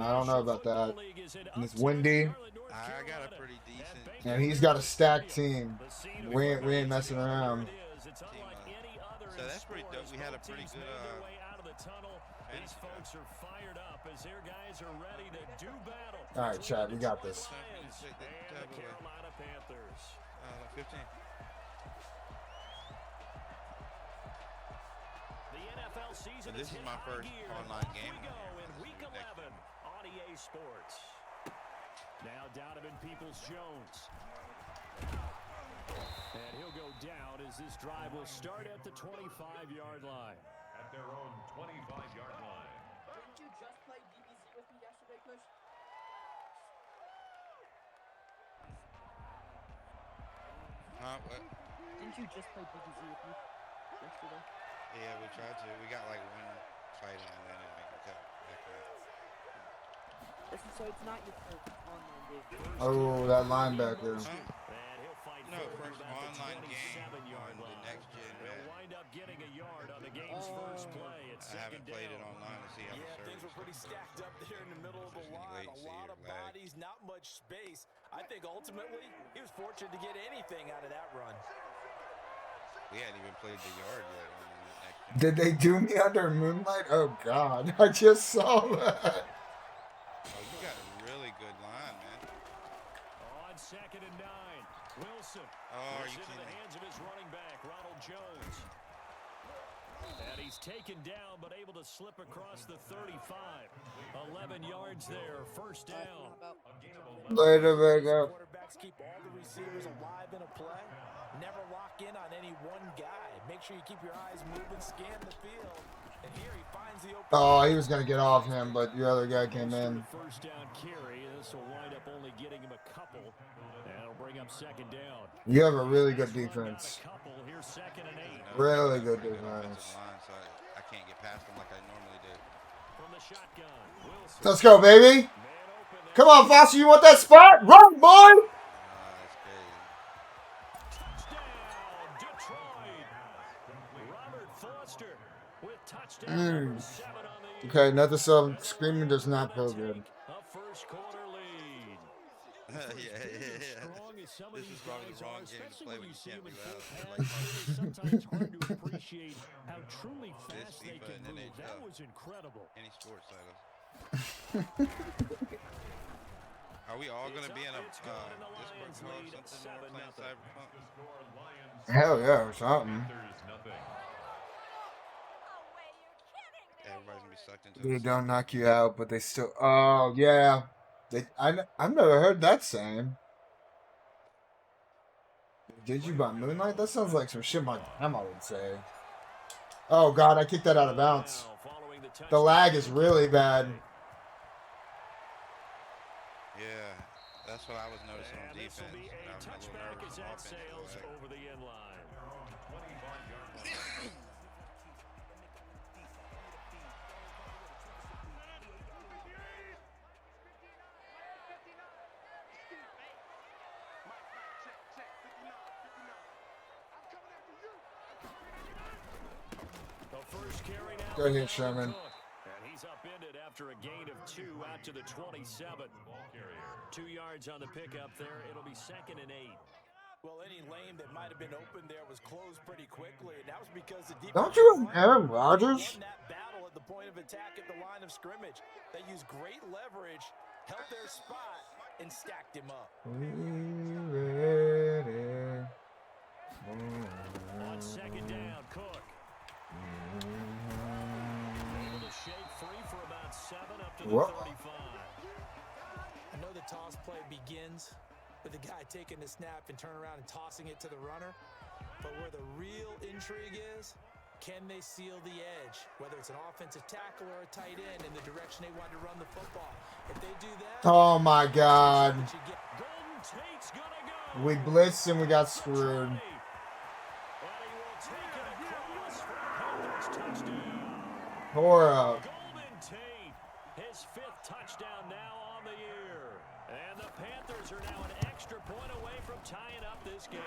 I don't know about that. And it's windy. I got a pretty decent. And he's got a stacked team. We ain't messing around. So that's pretty dope. We had a pretty good These folks are fired up as their guys are ready to do battle. All right, Chad, we got this. And the Carolina Panthers. 15. The NFL season So this is my first online game. We go in week 11 on EA Sports. Now Donovan Peoples-Jones. And he'll go down as this drive will start at the 25-yard line. At their own 25-yard line. Didn't you just play DBZ with me yesterday, Kush? What? Didn't you just play DBZ with me yesterday? Yeah, we tried to. We got like one fight and then it make a cut. So it's not your first online game. Oh, that linebacker. No, first online game on the next gen. Wind up getting a yard on the game's first play. I haven't played it online to see how the service. Things were pretty stacked up there in the middle of the line. A lot of bodies, not much space. I think ultimately he was fortunate to get anything out of that run. We hadn't even played the yard yet. Did they do me under moonlight? Oh God, I just saw that. Oh, you got a really good line, man. On 2nd and 9, Wilson. Oh, are you into the kidding? hands of his running back, Ronald Jones. And he's taken down, but able to slip across the 35. 11 yards there, first down. Later, Vega. Quarterbacks keep all the receivers alive in a play. Never lock in on any one guy. Make sure you keep your eyes moving, scan the field. And here he finds the open. Oh, he was gonna get off him, but your other guy came in. First down carry. This will wind up only getting him a couple. That'll bring up 2nd down. You have a really good defense. Here's 2nd and 8. Really good defense. So I can't get past them like I normally do. From the shotgun, Wilson. Let's go, baby. Come on, Foster, you want that spot? Run, boy. That's crazy. Touchdown, Detroit. Robert Foster with touchdown. 7 on the Okay, another sub. Screaming does not feel good. A first quarter lead. yeah. Strong as some of This these is probably guys the wrong are, game to especially play when when you you see can't them in be full loud. pads. It's sometimes hard to appreciate how truly fast they FIFA can and move. NHL. That was incredible. Any sports title. Are we all going to be in a Discord call or something when we're playing Cyberpunk? Hell yeah, or something. Everybody's going to be sucked into They this. don't knock you out, but they still. Oh yeah, I've never heard that saying. Did you buy Moonlight? That sounds like some shit my grandma would say. Oh God, I kicked that out of bounds. The lag is really bad. Yeah, that's what I was noticing on defense. This will be a I was a little touchback nervous as on that offense. sails over the end line. Go ahead, Sherman. And he's upended after a gain of 2 out to the 27. 2 yards on the pickup there. It'll be 2nd and 8. Well, any lane that might have been open there was closed pretty quickly, and that was because the defense. Don't you have Aaron Rodgers? Won that battle at the point of attack at the line of scrimmage. They used great leverage, held their spot, and stacked him up. On 2nd down, Cook. Able to shake free for about 7 up to the 35. I know the toss play begins with the guy taking the snap and turn around and tossing it to the runner. But where the real intrigue is, can they seal the edge? Whether it's an offensive tackle or a tight end in the direction they want to run the football. If they do that... Oh my God. Golden Tate's gonna go. We blitzed and we got screwed. And he will take it across for a Panthers touchdown. Pour up. Golden Tate, his 5th touchdown now on the year. And the Panthers are now an extra point away from tying up this game.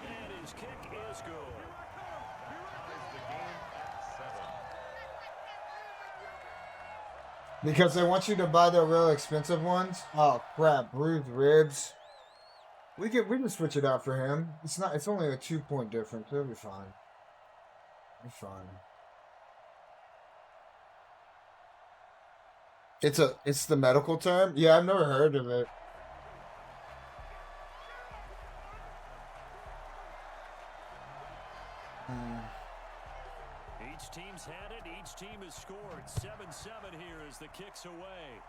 And his kick is good. Because they want you to buy the real expensive ones. Oh crap, bruised ribs. We can switch it out for him. It's only a 2-point difference. It'll be fine. It's fine. It's the medical term? Yeah, I've never heard of it. Each team's had it. Each team has scored. 7-7 here as the kick's away.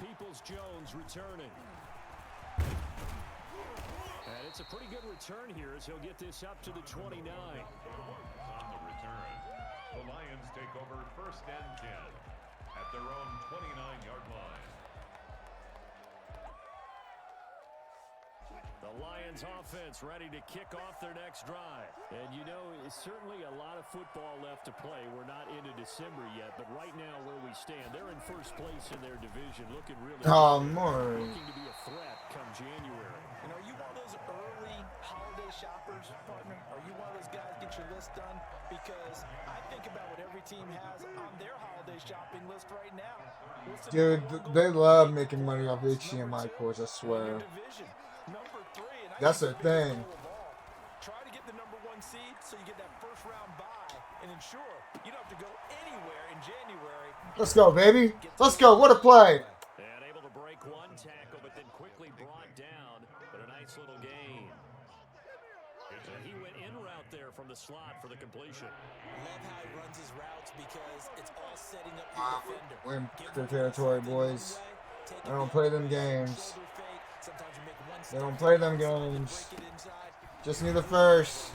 Peoples-Jones returning. And it's a pretty good return here as he'll get this up to the 29. On the return, the Lions take over 1st and 10 at their own 29-yard line. The Lions offense ready to kick off their next drive. And you know, it's certainly a lot of football left to play. We're not into December yet, but right now where we stand, they're in first place in their division, looking really more. looking to be a threat come January. And are you one of those early holiday shoppers, partner? Are you one of those guys get your list done? Because I think about what every team has on their holiday shopping list right now. Dude, they love making money off HDMI cords, I swear. That's their thing. Try to get the #1 seed so you get that first round bye and ensure you don't have to go anywhere in January. Let's go, baby. Let's go. What a play. And able to break one tackle, but then quickly brought down. But a nice little gain. And he went in route there from the slot for the completion. Love how he runs his routes because it's all setting up your defender. We're in their territory, boys. I don't play them games. They don't play them games. Just need the first.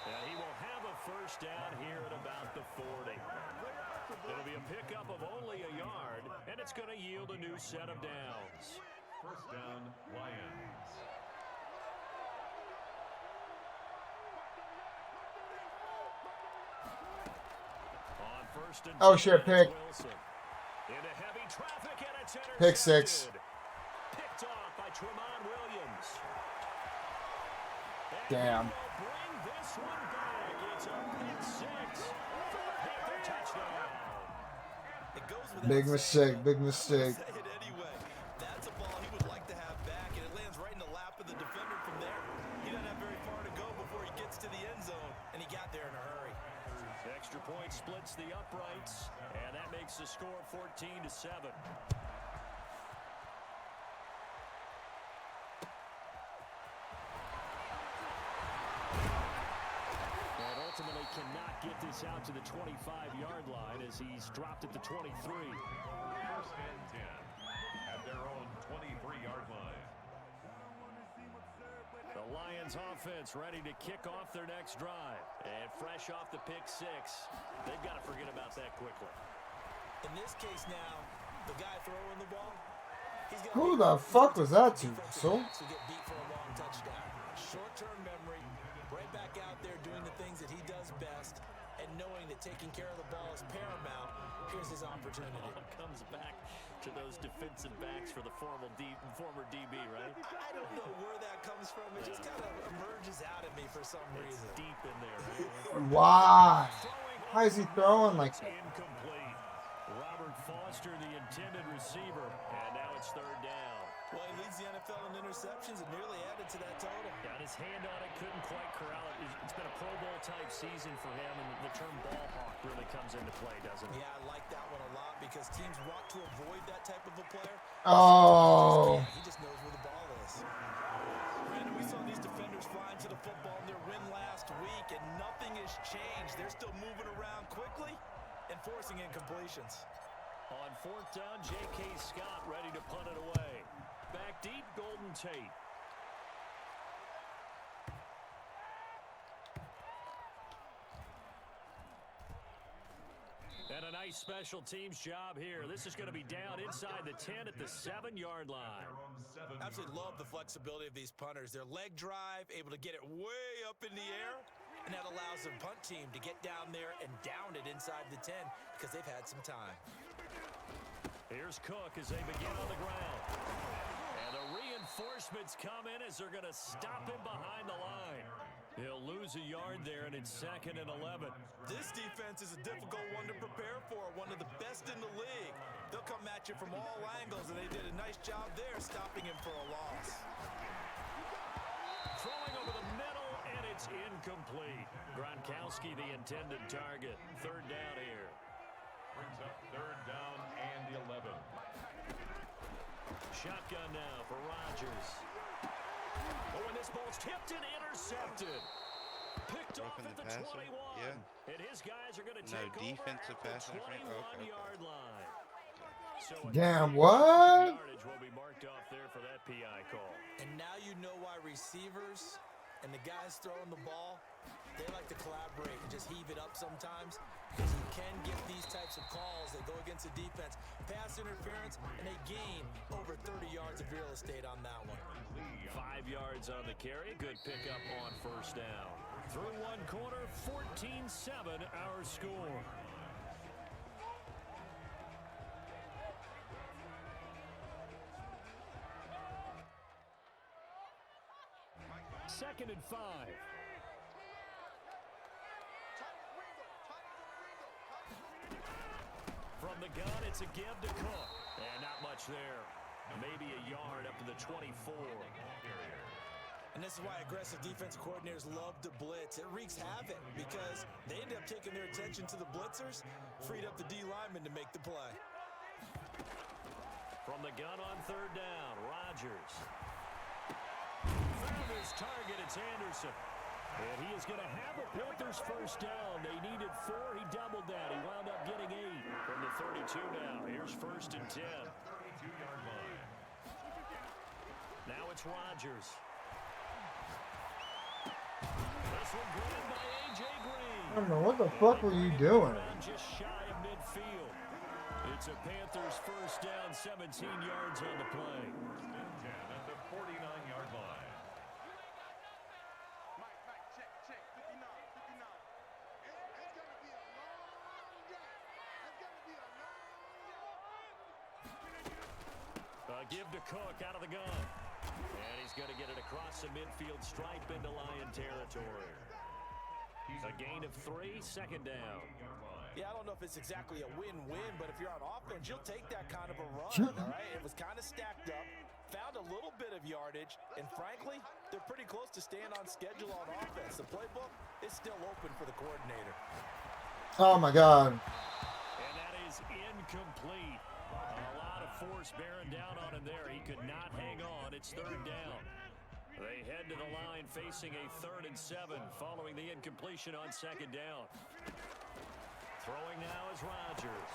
And he will have a first down here at about the 40. It'll be a pickup of only a yard, and it's going to yield a new set of downs. 1st down, Lions. On 1st and Oh 10, shit, pick. Wilson. Into heavy traffic, and it's Pick 6. Picked off by Tremont Williams. Damn. Bring this one back. It's a pick 6 for the Panther touchdown. It goes without Big saying, mistake. Big mistake. say it anyway. That's a ball he would like to have back, and it lands right in the lap of the defender from there. He doesn't have very far to go before he gets to the end zone, and he got there in a hurry. Extra point splits the uprights, and that makes the score 14-7. And ultimately cannot get this out to the 25-yard line as he's dropped at the 23. 1st and 10 at their own 23-yard line. The Lions offense ready to kick off their next drive. And fresh off the pick 6, they've got to forget about that quickly. In this case now, the guy throwing the ball, he's got Who the fuck was that to? So? to get beat for a long touchdown. Short-term memory, right back out there doing the things that he does best, and knowing that taking care of the ball is paramount. Here's his opportunity. Comes back to those defensive backs for the former DB, right? I don't know where that comes from. It just kind of emerges out at me for some It's reason. deep in there, right? Why? Why is he throwing like that? Incomplete. Robert Foster, the intended receiver, and now it's 3rd down. Well, he leads the NFL in interceptions and nearly added to that total. Got his hand on it, couldn't quite corral it. It's been a Pro Bowl type season for him, and the term ball hawk really comes into play, doesn't it? Yeah, I like that one a lot because teams want to avoid that type of a player. Oh. He just knows where the ball is. Brandon, we saw these defenders flying to the football in their win last week, and nothing has changed. They're still moving around quickly and forcing incompletions. On 4th down, J.K. Scott ready to punt it away. Back deep, Golden Tate. And a nice special teams job here. This is going to be down inside the 10 at the 7-yard line. Absolutely love the flexibility of these punters. Their leg drive, able to get it way up in the air, and that allows the punt team to get down there and down it inside the 10 because they've had some time. Here's Cook as they begin on the ground. And the reinforcements come in as they're going to stop him behind the line. He'll lose a yard there, and it's 2nd and 11. This defense is a difficult one to prepare for. One of the best at you from all angles, and they did a nice job there stopping him for a loss. Throwing over the middle, and it's incomplete. Gronkowski, the intended target. Third down here. Brings up third down and 11. Shotgun now for Rodgers. Oh, and this ball's tipped and intercepted. Picked off Roughing at the the passer? 21. Yeah. And his guys are going to No take defensive over at pass the interference? Okay, 21-yard line. So Damn, what? yardage will be marked off there for that PI call. And now you know why receivers and the guys throwing the ball, they like to collaborate and just heave it up sometimes, because you can get these types of calls that go against the defense, pass interference, and they gain over 30 yards of real estate on that one. 5 yards on the carry. Good pickup on first down. Through one quarter, 14-7 our score. Second and 5. From the gun, it's a give to Cook. And not much there. Maybe a yard up to the 24. And this is why aggressive defense coordinators love to blitz. It wreaks havoc because they end up taking their attention to the blitzers, freed up the D lineman to make the play. From the gun on third down, Rodgers. Found his target, it's Anderson. And he is going to have a Panthers first down. They needed 4, he doubled that. He wound up getting 8 from the 32 now. Here's first and 10. 32-yard line. Now it's Rodgers. This one grabbed by A.J. Green. I don't know, what the fuck were you doing? Just shy of midfield. It's a Panthers first down, 17 yards on the play. 10 at the 49-yard line. Give to Cook out of the gun. And he's going to get it across the midfield stripe into Lion territory. A gain of 3, second down. Yeah, I don't know if it's exactly a win-win, but if you're on offense, you'll take that kind of a run, all right? It was kind of stacked up, found a little bit of yardage, and frankly, they're pretty close to staying on schedule on offense. The playbook is still open for the coordinator. Oh my god. And that is incomplete. A lot of force bearing down on him there. He could not hang on. It's third down. They head to the line facing a 3rd and 7 following the incompletion on second down. Throwing now is Rodgers.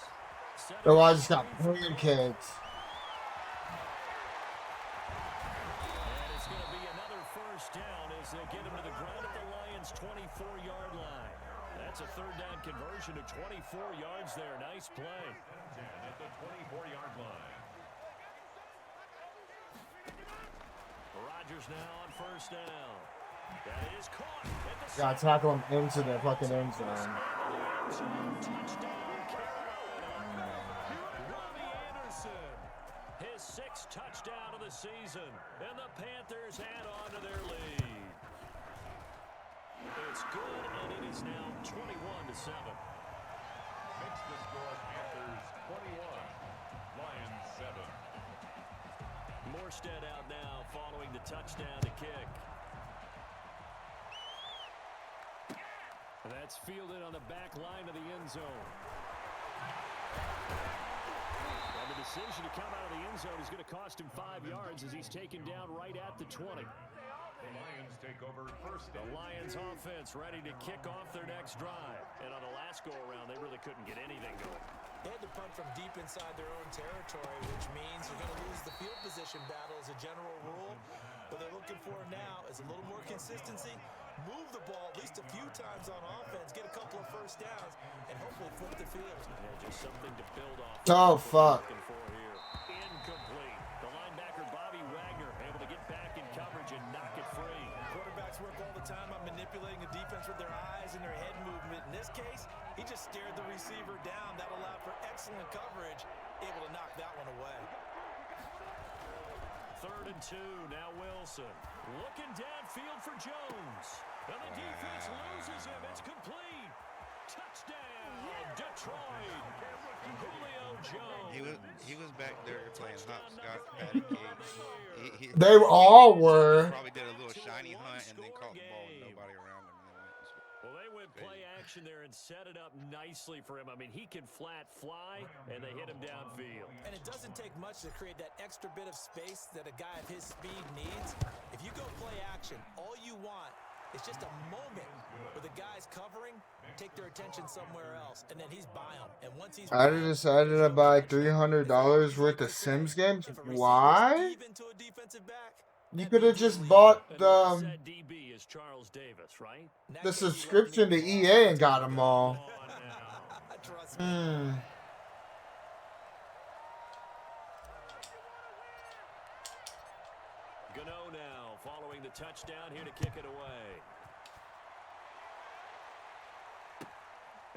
Oh, I just got pancakes. And it's going to be another first down as they get him to the ground at the Lions' 24-yard line. That's a third down conversion to 24 yards there. Nice play. 10 at the 24-yard line. Rodgers now on first down. That is caught at the Gotta tackle him into the fucking end zone. Touchdown, Carolina. Robbie Anderson, his 6th touchdown of the season, and the Panthers add on to their lead. It's good, and it is now 21-7. Makes the score Panthers 21, Lions 7. Morstead out now following the touchdown to kick. That's fielded on the back line of the end zone. And the decision to come out of the end zone is going to cost him 5 yards as he's taken down right at the 20. The Lions take over first. The Lions offense ready to kick off their next drive. And on the last go-around, they really couldn't get anything going. They had to punt from deep inside their own territory, which means you're going to lose the field position battle as a general rule. What they're looking for now is a little more consistency, move the ball at least a few times on offense, get a couple of first downs, and hopefully flip the field. Yeah, just something to build off. Oh, fuck. Looking for here. Incomplete. The linebacker, Bobby Wagner, able to get back in coverage and knock it free. Quarterbacks work all the time on manipulating the defense with their eyes and their head movement. In this case, he just stared the receiver down. That allowed for excellent coverage, able to knock that one away. 3rd and 2, now Wilson. Looking downfield for Jones. And the defense loses him. It's complete. Touchdown, Detroit. Julio He was back there playing hopscotch, patty cake. They all were. Probably did a little shiny hunt and then caught the ball with nobody around him. Well, they went play action there and set it up nicely for him. I mean, he can flat fly, and they hit him downfield. And it doesn't take much to create that extra bit of space that a guy of his speed needs. If you go play action, all you want is just a moment where the guy's covering, take their attention somewhere else, and then he's by him. And once he's I decided to buy $300 worth of Sims games. Why? even to a defensive back, You could have just bought the DB is Charles Davis, right? subscription to EA and got them all. Trust me. Gano now following the touchdown here to kick it away.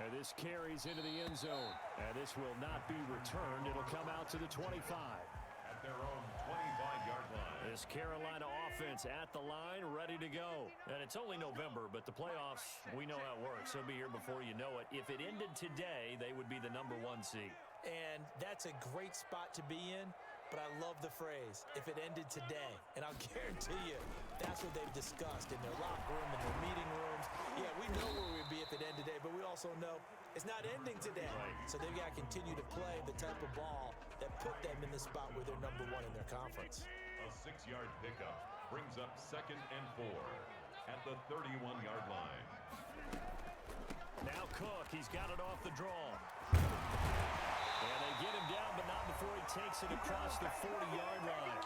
And this carries into the end zone. And this will not be returned. It'll come out to the 25. At their own 25-yard line. This Carolina offense at the line, ready to go. And it's only November, but the playoffs, we know how it works. They'll be here before you know it. If it ended today, they would be the #1 seed. And that's a great spot to be in. But I love the phrase, if it ended today. And I'll guarantee you, that's what they've discussed in their locker room, in their meeting rooms. Yeah, we know where we'd be if it ended today, but we also know it's not ending today. So they've got to continue to play the type of ball that put them in the spot where they're #1 in their conference. A 6-yard pickup brings up 2nd and 4 at the 31-yard line. Now Cook, he's got it off the draw. And they get him down, but not before he takes it across the 40-yard line.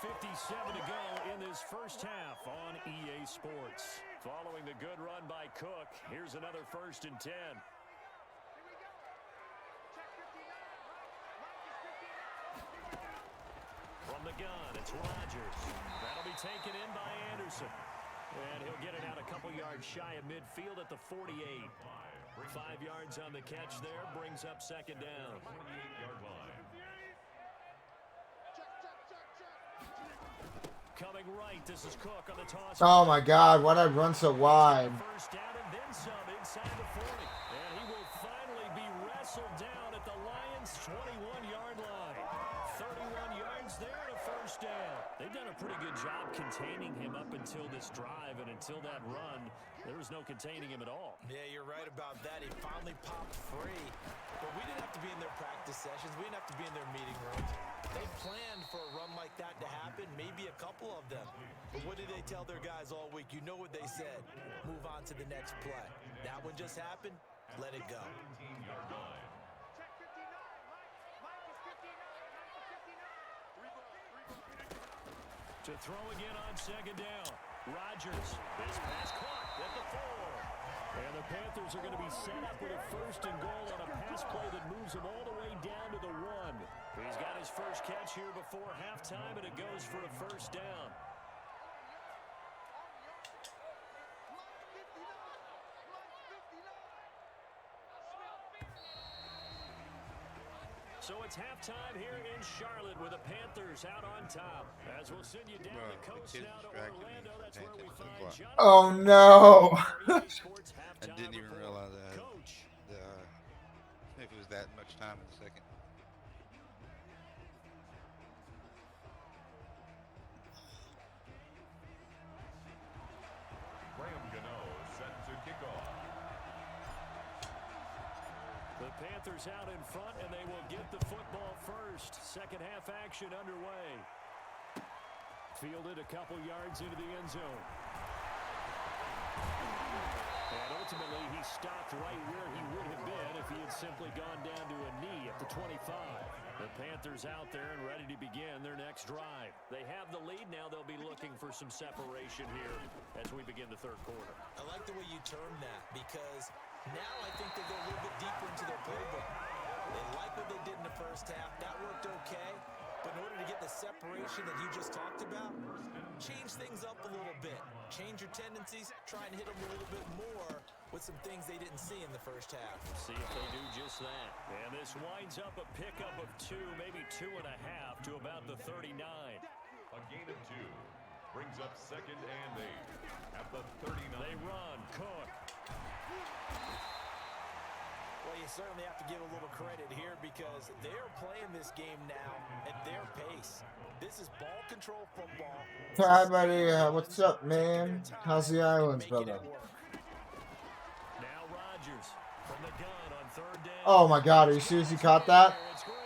1:57 to go in this first half on EA Sports. Following the good run by Cook, here's another 1st and 10. From the gun, it's Rodgers. That'll be taken in by Anderson. And he'll get it out a couple yards shy of midfield at the 48. 5 yards on the catch there, brings up 2nd down. 48-yard line. Coming right, this is Cook on the toss. Oh my God, why'd I run so wide? First down and then some inside the 40. And he will finally be wrestled down at the Lions' 21-yard line. 31 yards there and a 1st down. They've done a pretty good job containing him up until this drive, and until that run, there was no containing him at all. Yeah, you're right about that. He finally popped free. But we didn't have to be in their practice sessions. We didn't have to be in their meeting rooms. They planned for a run like that to happen, maybe a couple of them. But what did they tell their guys all week? You know what they said. Move on to the next play. That one just happened. Let it go. 18-yard line. To throw again on 2nd down. Rodgers. This pass caught at the 4. And the Panthers are going to be set up with a 1st and goal on a pass play that moves them all the way down to the 1. He's got his first catch here before halftime, and it goes for a 1st down. So it's halftime here in Charlotte with the Panthers out on top. As we'll send you down the coast now to Orlando. That's where we find John. Oh no. I didn't even realize that. If it was that much time in the second. Graham Gano set to kick off. The Panthers out in front, and they will get the football first. Second half action underway. Fielded a couple yards into the end zone. And ultimately, he stopped right where he would have been if he had simply gone down to a knee at the 25. The Panthers out there and ready to begin their next drive. They have the lead now. They'll be looking for some separation here as we begin the 3rd quarter. I like the way you term that, because now I think they go a little bit deeper into their playbook. They like what they did in the first half. That worked okay. But in order to get the separation that you just talked about, change things up a little bit. Change your tendencies. Try and hit them a little bit more with some things they didn't see in the first half. See if they do just that. And this winds up a pickup of 2, maybe 2.5 to about the 39. A gain of 2 brings up 2nd and 8 at the 39. They run. Cook. Well, you certainly have to give a little credit here because they're playing this game now at their pace. This is ball control football. Hi, buddy. What's up, man? How's the islands, brother? Now Rodgers from the gun on third down. Oh my God! Are you serious? You caught that? It's Green.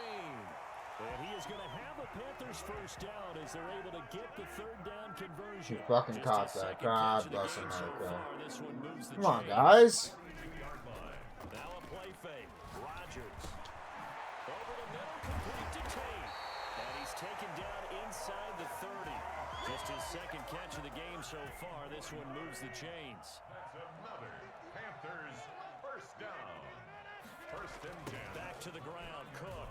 And he is going to have the Panthers first down as they're able to get the third down conversion. You fucking Just caught his that. second God catch of the bless game so America. far. This one moves the Come on, chains. guys. Now a play fake. Rodgers. Over the middle, complete to Tate. And he's taken down inside the 30. Just his second catch of the game so far. This one moves the chains. That's another Panthers first down. First and 10. Back to the ground, Cook.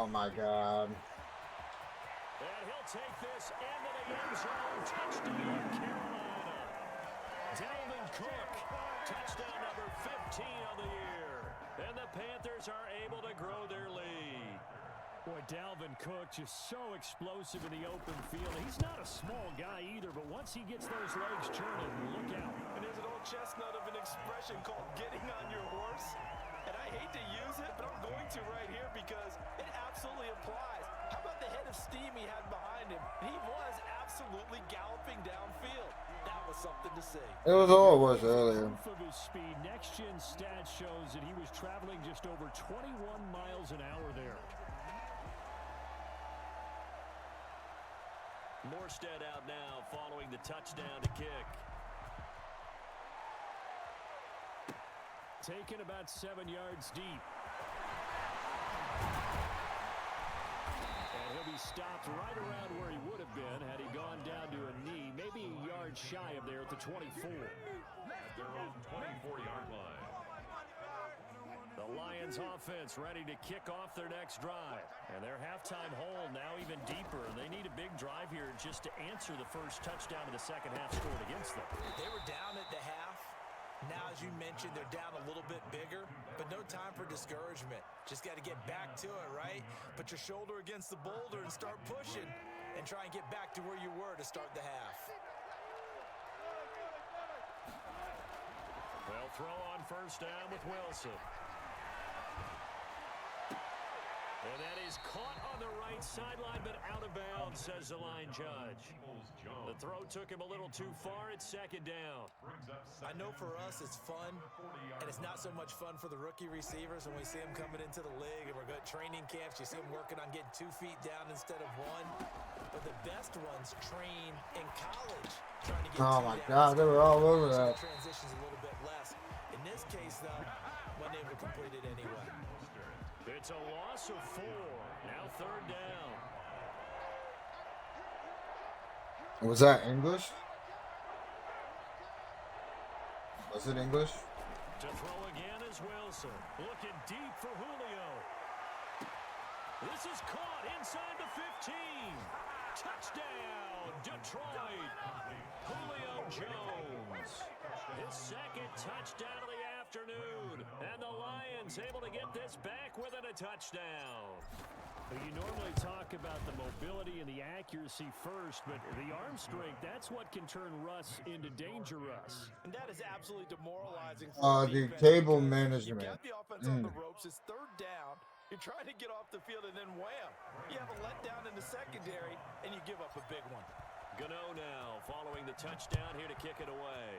Oh my God. And he'll take this into the end zone. Touchdown, Carolina. Dalvin Cook. Touchdown number 15 of the year. And the Panthers are able to grow their lead. Boy, Dalvin Cook just so explosive in the open field. He's not a small guy either, but once he gets those legs churning, look out. And there's an old chestnut of an expression called getting on your horse. And I hate to use it, but I'm going to right here because it absolutely applies. How about the head of steam he had behind him? He was absolutely galloping downfield. That was something to see. It was all it was earlier. Proof of his speed. Next Gen stats shows that he was traveling just over 21 miles an hour there. Morstead out now following the touchdown to kick. Taken about 7 yards deep. And he'll be stopped right around where he would have been had he gone down to a knee, maybe a yard shy of there at the 24. At their own 24-yard line. The Lions offense ready to kick off their next drive. And their halftime hole now even deeper. They need a big drive here just to answer the first touchdown of the second half scored against them. They were down at the half. Now, as you mentioned, they're down a little bit bigger, but no time for discouragement. Just got to get back to it, right? Put your shoulder against the boulder and start pushing and try and get back to where you were to start the half. They'll throw on first down with Wilson. And that is caught on the right sideline, but out of bounds, says the line judge. The throw took him a little too far. It's second down. I know for us it's fun, and it's not so much fun for the rookie receivers when we see them coming into the league and we're going to training camps. You see them working on getting 2 feet down instead of 1. But the best ones train in college trying to get Oh 2 my down. God, they were all over So that. the transition's a little bit less. In this case, though, wasn't able to complete it anyway. It's a loss of 4. Now third down. Was that English? Was it English? To throw again is Wilson. Looking deep for Julio. This is caught inside the 15. Touchdown, Detroit. Julio Jones. His second touchdown of the afternoon. And the Lions able to get this back within a touchdown. You normally talk about the mobility and the accuracy first, but the arm strength, that's what can turn Russ into Danger Russ. And that is absolutely demoralizing. The table management. You got the offense on the ropes. It's third down. You're trying to get off the field, and then wham. You have a letdown in the secondary, and you give up a big one. Gano now following the touchdown here to kick it away.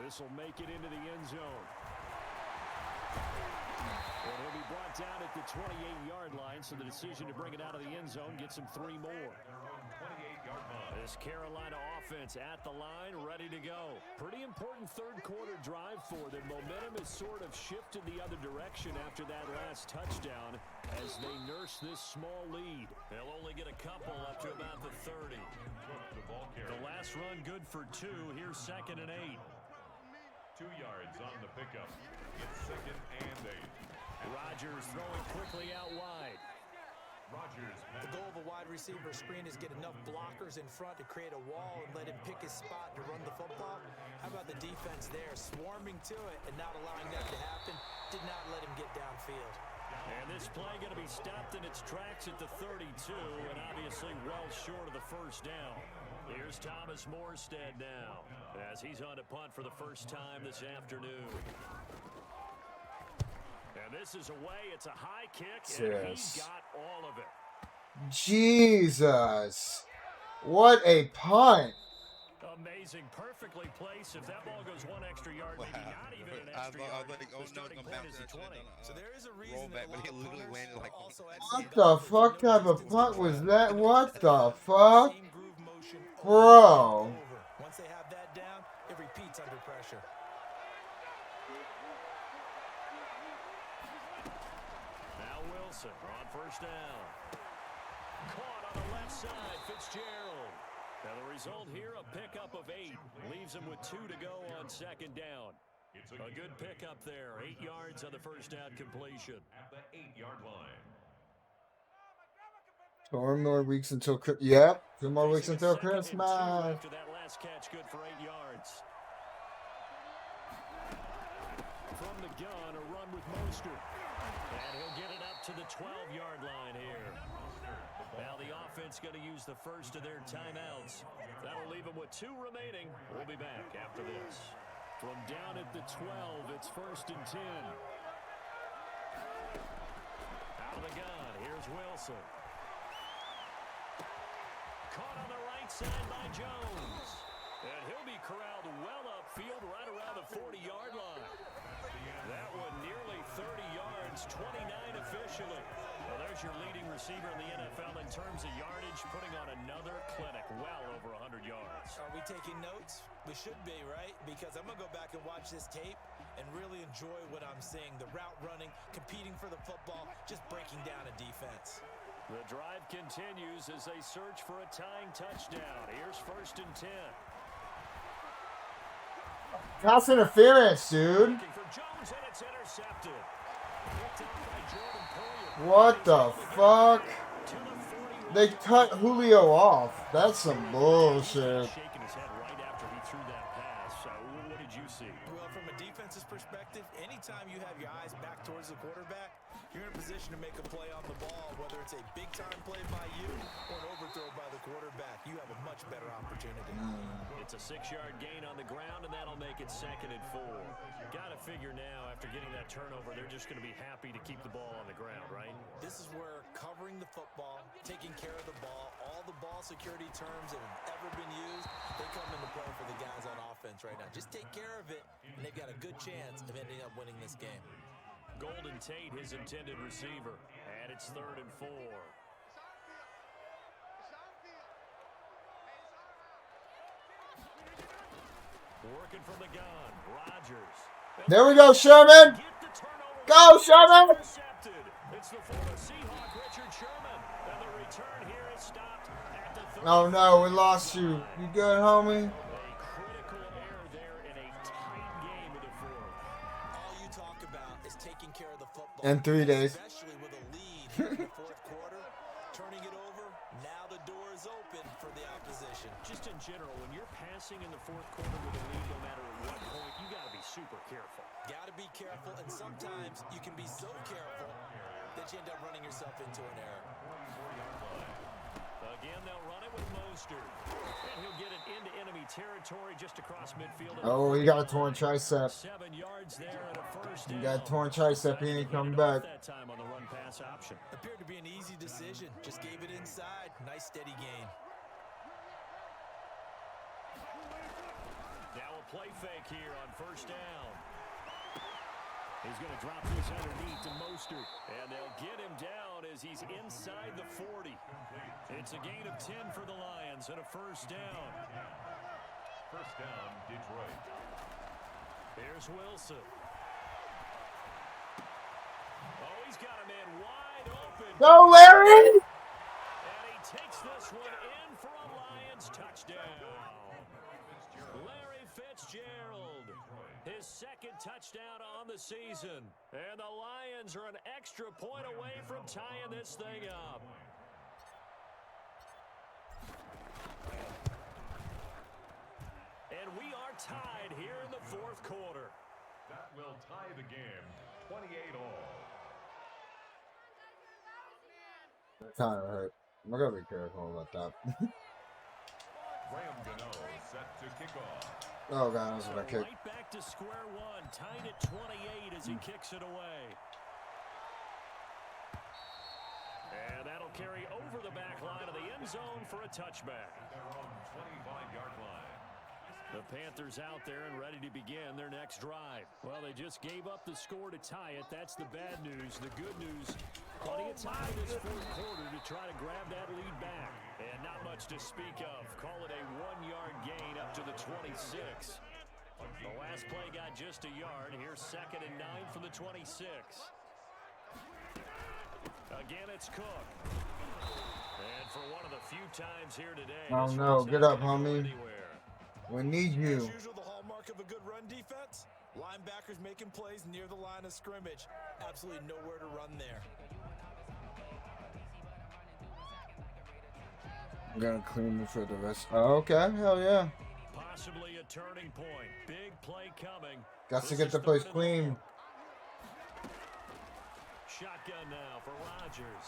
This will make it into the end zone. And he'll be brought down at the 28-yard line, so the decision to bring it out of the end zone gets him 3 more. This Carolina offense at the line, ready to go. Pretty important third quarter drive for them. Momentum has sort of shifted the other direction after that last touchdown as they nurse this small lead. They'll only get a couple up to about the 30. The last run good for 2. Here's second and 8. 2 yards on the pickup. It's second and 8. Rodgers throwing quickly out wide. Rodgers. The goal of a wide receiver screen is get enough blockers in front to create a wall and let him pick his spot to run the football. How about the defense there, swarming to it and not allowing that to happen? Did not let him get downfield. And this play going to be stopped in its tracks at the 32, and obviously well short of the first down. Here's Thomas Morstead now, as he's on to punt for the first time this afternoon. And this is away. It's a high kick, and he got all of it. Jesus. What a punt. Amazing. Perfectly placed. If that ball goes one extra yard, Wow. maybe not even an extra yard. The starting point is the 20. So there is a reason roll back, that a but lot he of literally punters landed like will also What the fuck type of punt was that? What the fuck? Same groove motion Bro. over. Once they have that down, it repeats under pressure. Now Wilson on first down. Caught on the left side, Fitzgerald. Now the result here, a pickup of 8. Leaves him with 2 to go on second down. A good pickup there. 8 yards on the first down completion. At the 8-yard line. 4 more weeks until Christmas. Yep. 2 more weeks Facing a until second and 2 Christmas. after that last catch, good for 8 yards. From the gun, a run with Mostert. And he'll get it up to the 12-yard line here. Now the offense going to use the first of their timeouts. That'll leave them with 2 remaining. We'll be back after this. From down at the 12, it's 1st and 10. Out of the gun, here's Wilson. Caught on the right side by Jones. And he'll be corralled well upfield right around the 40-yard line. That one nearly 30 yards, 29 officially. Well, there's your leading receiver in the NFL in terms of yardage, putting on another clinic, well over 100 yards. Are we taking notes? We should be, right? Because I'm going to go back and watch this tape and really enjoy what I'm seeing. The route running, competing for the football, just breaking down a defense. The drive continues as they search for a tying touchdown. Here's 1st and 10. Pass interference, dude. Looking for Jones, and it's intercepted. Picked up by Jordan Poyer. What the fuck? To the 41. They cut Julio off. That's some bullshit. Shaking his head right after he threw that pass. What did you see? Well, from a defense's perspective, anytime you have your eyes back towards the quarterback, you're in a position to make a play on the ball, whether it's a big-time play by you or an overthrow by the quarterback. You have a much better opportunity. It's a 6-yard gain on the ground, and that'll make it 2nd and 4. Got to figure now, after getting that turnover, they're just going to be happy to keep the ball on the ground, right? This is where covering the football, taking care of the ball, all the ball security terms that have ever been used, they come into play for the guys on offense right now. Just take care of it, and they've got a good chance of ending up winning this game. Golden Tate, his intended receiver, and it's 3rd and 4. Working from the gun, Rodgers. There we go, Sherman. Get the turnover. Go, Sherman. Intercepted. It's the former Seahawk, Richard Sherman. And the return here is stopped at the 30. Oh no, we lost you. You good, homie? A critical error there in a tight game of the 4th. All you talk about is taking care of the football. In 3 days. Especially with a lead here in the 4th quarter. Turning it over, now the door is open for the opposition. Just in general, when you're passing in the 4th quarter with a lead, no matter at what point, you got to be super careful. Got to be careful, and sometimes you can be so careful that you end up running yourself into an error. Again, they'll run it with Mostert. And he'll get it into enemy territory just across midfield. Oh, he got a torn tricep. 7 yards there and a first down. He got a torn tricep. He ain't coming back. That time on the run pass option. Appeared to be an easy decision. Just gave it inside. Nice steady gain. Now a play fake here on first down. He's going to drop this underneath to Mostert. And they'll get him down as he's inside the 40. It's a gain of 10 for the Lions and a first down. First down, Detroit. Here's Wilson. Oh, he's got a man wide open. Go, Larry! And he takes this one in for a Lions touchdown. Larry Fitzgerald, his 2nd touchdown on the season. And the Lions are an extra point away from tying this thing up. And we are tied here in the 4th quarter. That will tie the game, 28 all. That kind of hurt. I'm gonna be careful about that. Graham Gano set to kick off. Oh god, that's So what I kicked. right back to square one, tied at 28 as he kicks it away. And that'll carry over the back line of the end zone for a touchback. At their own 25-yard line. The Panthers out there and ready to begin their next drive. Well, they just gave up the score to tie it. That's the bad news. The good news, plenty of time in this fourth quarter to try to grab that lead back. And not much to speak of. Call it a 1-yard gain up to the 26. The last play got just a yard. Here's 2nd and 9 from the 26. Again, it's Cook. And for one of the few times here today, Oh this no, one's get not up, gonna go homie. anywhere. We need As you. usual, the hallmark of a good run defense, linebackers making plays near the line of scrimmage. Absolutely nowhere to run there. I'm gonna clean me for the rest. Oh, okay, hell yeah. Possibly a turning point. Big play coming. Got to This get is the place 3rd and clean. long. Shotgun now for Rodgers.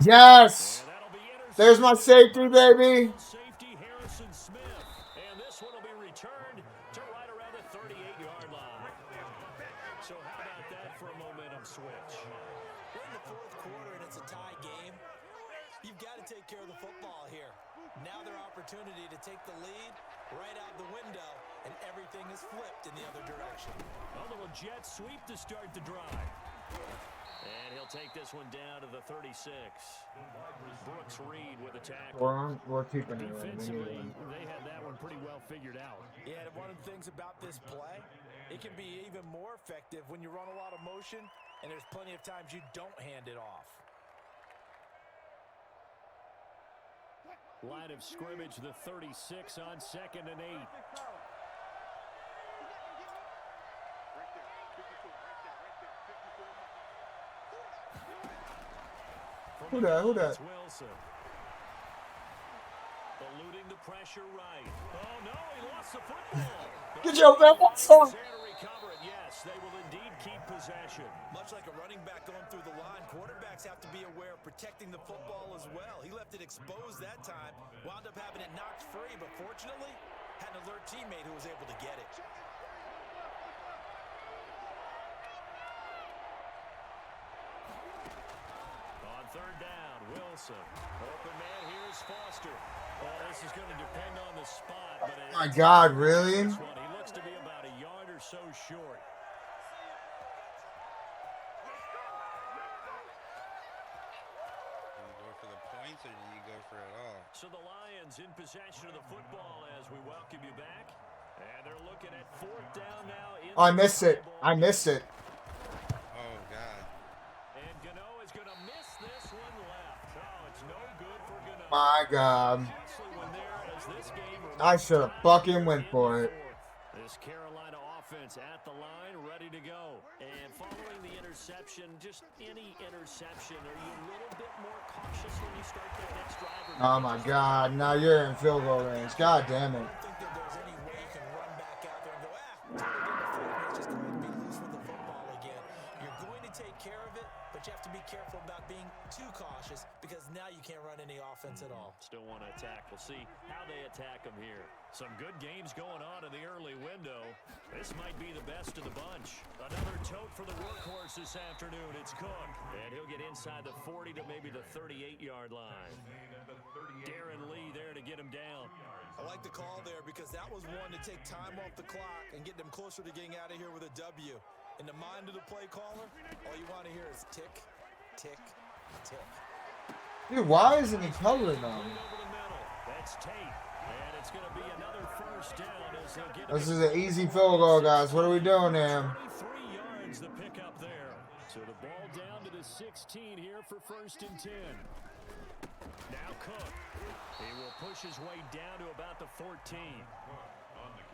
Yes! And that'll be intercepted. There's my safety, baby. Safety Harrison Smith. And this one will be returned to right around the 38-yard line. So how about that for a momentum switch? We're in the fourth quarter and it's a tie game. You've got to take care of the football here. Now their opportunity to take the lead right out the window, and everything is flipped in the other direction. A little jet sweep to start the drive. And he'll take this one down to the 36. Brooks Reed with a tackle. We're keeping it. Right? Defensively, they had that one pretty well figured out. Yeah, and one of the things about this play, it can be even more effective when you run a lot of motion, and there's plenty of times you don't hand it off. Line of scrimmage, the 36 on 2nd and 8. Who that? Who that? It's Wilson. Eluding the pressure right. Oh no, he lost the football. Get your back up. There to recover it. Yes, they will indeed keep possession. Much like a running back going through the line, quarterbacks have to be aware of protecting the football as well. He left it exposed that time, wound up having it knocked free, but fortunately, had an alert teammate who was able to get it. On 3rd down, Wilson. Open man, here's Foster. Oh, this is going to depend on the spot. But My God, really? this one, he looks to be about a yard or so short. Do you go for the points or do you go for it all? So the Lions in possession of the football as we welcome you back. And they're looking at 4th down now. I missed it. I missed it. Oh God. And Gano is going to miss this one left. Oh, it's no good for Gano. My God. Especially when there, as this game I should have fucking went for it. This Carolina offense at the line, ready to go. And following the interception, just any interception, are you a little bit more cautious when you start that next drive? Or Oh my God. Now you're in field goal range. God damn it. I don't think that there's any way you can run back out there and go, totally didn't affect me, it's just going to be loose with the football again. You're going to take care of it, but you have to be careful about being too cautious because now you can't run any offense at all. Still want to attack. We'll see how they attack them here. Some good games going on in the early window. This might be the best of the bunch. Another tote for the workhorse this afternoon. It's Cook. And he'll get inside the 40 to maybe the 38-yard line. Darren Lee there to get him down. I like the call there because that was one to take time off the clock and get them closer to getting out of here with a W. In the mind of the play caller, all you want to hear is tick, tick, tick. Dude, why isn't he covering them? Over the middle. That's Tate. And it's going to be another first down as they'll get This is an easy field goal, guys. What are we doing here? 23 yards to pick up there. So the ball down to the 16 here for 1st and 10. Now Cook. He will push his way down to about the 14.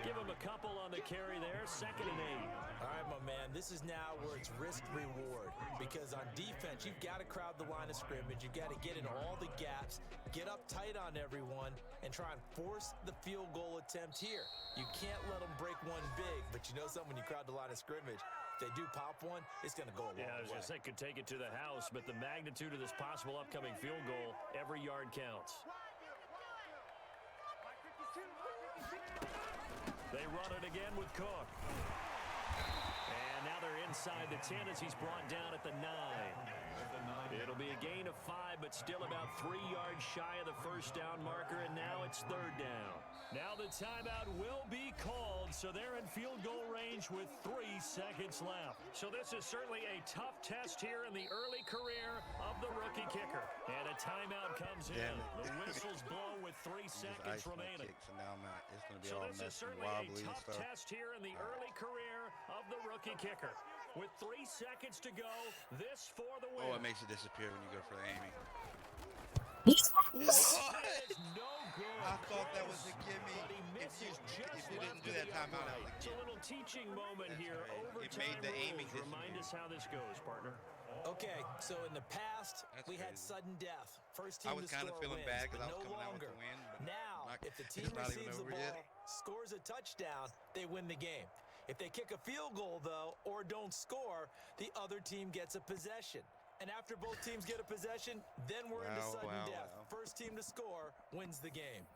Give him a couple on the carry there. 2nd and 8. All right, my man, this is now where it's risk-reward because on defense, you've got to crowd the line of scrimmage. You've got to get in all the gaps, get up tight on everyone, and try and force the field goal attempt here. You can't let them break one big, but you know something, when you crowd the line of scrimmage, if they do pop one, it's going to go a long Yeah, I was way. going to say could take it to the house, but the magnitude of this possible upcoming field goal, every yard counts. They run it again with Cook. And now they're inside the 10 as he's brought down at the 9. It'll be a gain of 5, but still about 3 yards shy of the first down marker, and now it's 3rd down. Now the timeout will be called, so they're in field goal range with 3 seconds left. So this is certainly a tough test here in the early career of the rookie kicker. And a timeout comes in. The whistle's blow with 3 seconds remaining. So now it's going to be So all this is messy and certainly a wobbly and tough stuff. test here in the early career of the rookie kicker. With 3 seconds to go, this for the win. Oh, it makes it disappear when you go for the aiming. That is no good. I thought that was a gimme. But he misses If you didn't do that timeout, that was a It's a gimme. little teaching moment That's here. right. It Overtime made the aiming rules. Remind us how this goes, partner. Okay, so in the past, That's we had crazy. sudden death. First I team was to kind of score feeling wins, bad because I but was no coming out with longer. the win. But Now, not- if the it's team not even receives the over ball, yet. scores a touchdown, they win the game. If they kick a field goal, though, or don't score, the other team gets a possession. And after both teams get a possession, then we're into sudden death. First team to score wins the game.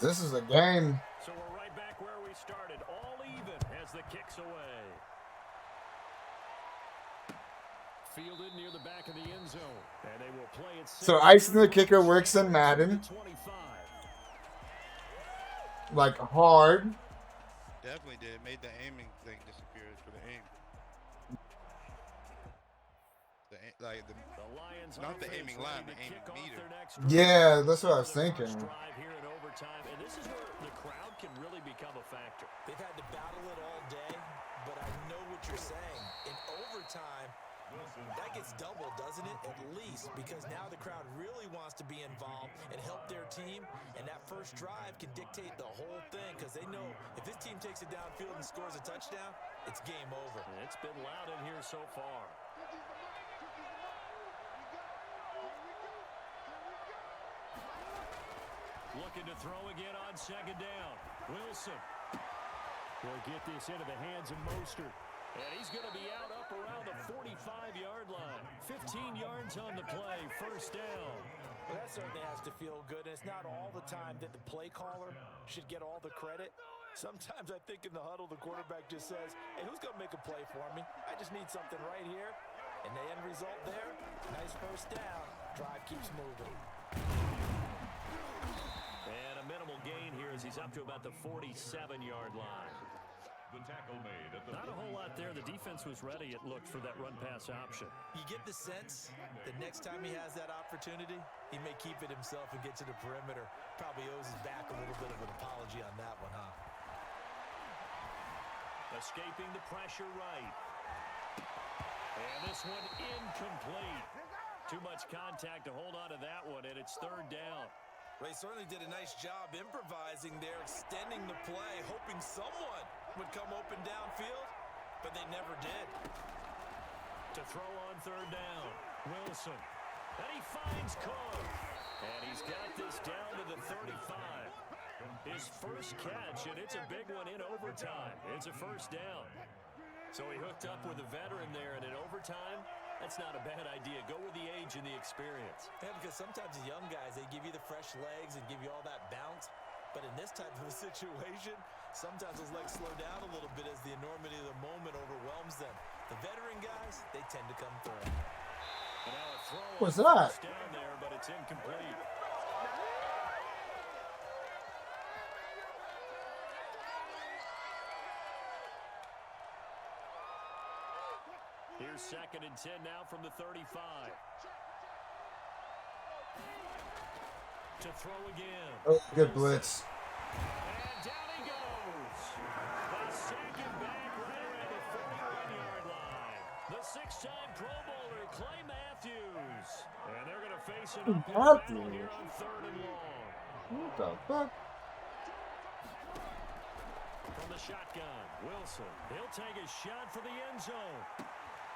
This is a game. So we're right back where we started. All even as the kick's away. Fielded near the back of the end zone. And they will play it. So icing the kicker works in Madden. 25. Like hard. Definitely did. It made the aiming thing disappear for the aim. The Lions not the offense aiming ready line, to the aiming kick off meter. their next Yeah, drive. that's what I was For their thinking. first drive here in overtime, and this is where the crowd can really become a factor. They've had to battle it all day, but I know what you're saying. In overtime, that gets doubled, doesn't it? At least, because now the crowd really wants to be involved and help their team, and that first drive can dictate the whole thing because they know if this team takes it downfield and scores a touchdown, it's game over. It's been loud in here so far. Looking to throw again on 2nd down. Wilson will get this into the hands of Mostert. And he's going to be out up around the 45-yard line. 15 yards on the play, first down. Well, that certainly has to feel good, and it's not all the time that the play caller should get all the credit. Sometimes I think in the huddle, the quarterback just says, hey, who's going to make a play for me? I just need something right here. And the end result there, nice first down. Drive keeps moving. And a minimal gain here as he's up to about the 47-yard line. The tackle made at the Not a whole lot there. The defense was ready, it looked, for that run-pass option. You get the sense that next time he has that opportunity, he may keep it himself and get to the perimeter. Probably owes his back a little bit of an apology on that one, huh? Escaping the pressure right. And this one incomplete. Too much contact to hold on to that one, and it's 3rd down. Ray certainly did a nice job improvising there, extending the play, hoping someone would come open downfield, but they never did. To throw on 3rd down, Wilson. And he finds Cook. And he's got this down to the 35. His first catch, and it's a big one in overtime. It's a first down. So he hooked up with a veteran there, and in overtime, that's not a bad idea. Go with the age and the experience. Yeah, because sometimes the young guys, they give you the fresh legs and give you all that bounce. But in this type of a situation, sometimes those legs slow down a little bit as the enormity of the moment overwhelms them. The veteran guys, they tend to come through. And now a throw What's on that? first down there, but it's incomplete. Here's 2nd and 10 now from the 35. To throw again. Oh, good blitz. And down he goes. They sack him back right around the 41-yard line. The 6-time Pro Bowler, Clay Matthews. And they're going to face an uphill battle here on 3rd and long. What the fuck? From the shotgun, Wilson. He'll take a shot for the end zone.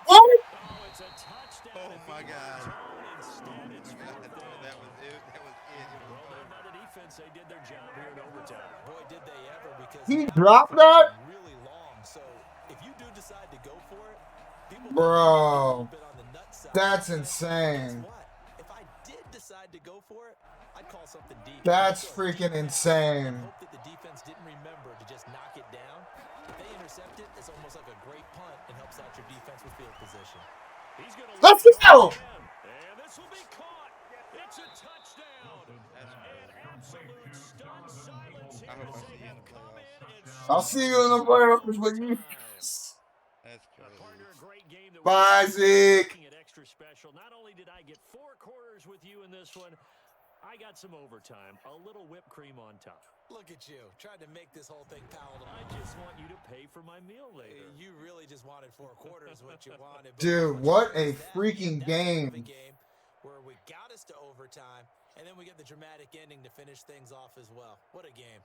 What? Oh, it's a touchdown. Oh my God. Instead, it's 4th down. That was it. That was it. Well done by the defense. They did their job here in overtime. Boy, did they ever, because He now dropped the first that? is really long. So if you do decide to go for it, people Bro, might be a little bit on the nut side. that's But insane. guess what? If I did decide had to go for it, I'd call something deep. That's So freaking deep insane. and hope that the defense didn't remember to just knock it down. If they intercept it, it's almost like a great punt and helps out your defense with field position. He's gonna Let's go! and this will be caught. It's a touchdown. An absolute stunned silence I here. hope I So see you in he'll the come playoffs. in and I'll see you in the playoffs with you. That's crazy. Partner, a great game that Bye, Zeke. making it extra special. Not only did I get 4 quarters with you in this one, I got some overtime, a little whipped cream on top. Look at you, trying to make this whole thing palatable. I just want you to pay for my meal later. You really just wanted 4 quarters, what you wanted. But Dude, what a freaking That's kind of a game. game where we got us to overtime, and then we get the dramatic ending to finish things off as well. What a game.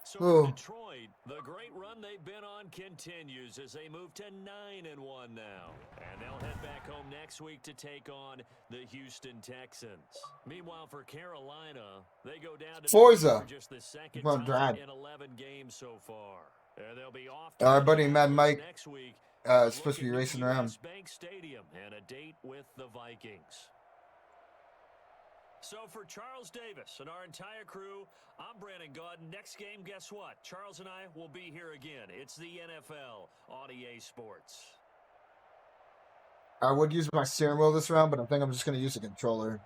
So Ooh. for Detroit, the great run they've been on continues as they move to 9-1 now. And they'll head back home next week to take on the Houston Texans. Meanwhile, for Carolina, they go down to Forza. for just the second Come on, time Brad. in 11 games so far. And they'll be off Our buddy Mad Mike next week. is supposed to be racing around. Bank Stadium and a date with the Vikings. So for Charles Davis and our entire crew, I'm Brandon Gaudin. Next game, guess what? Charles and I will be here again. It's the NFL on EA Sports. I would use my steering wheel this round, but I think I'm just going to use the controller.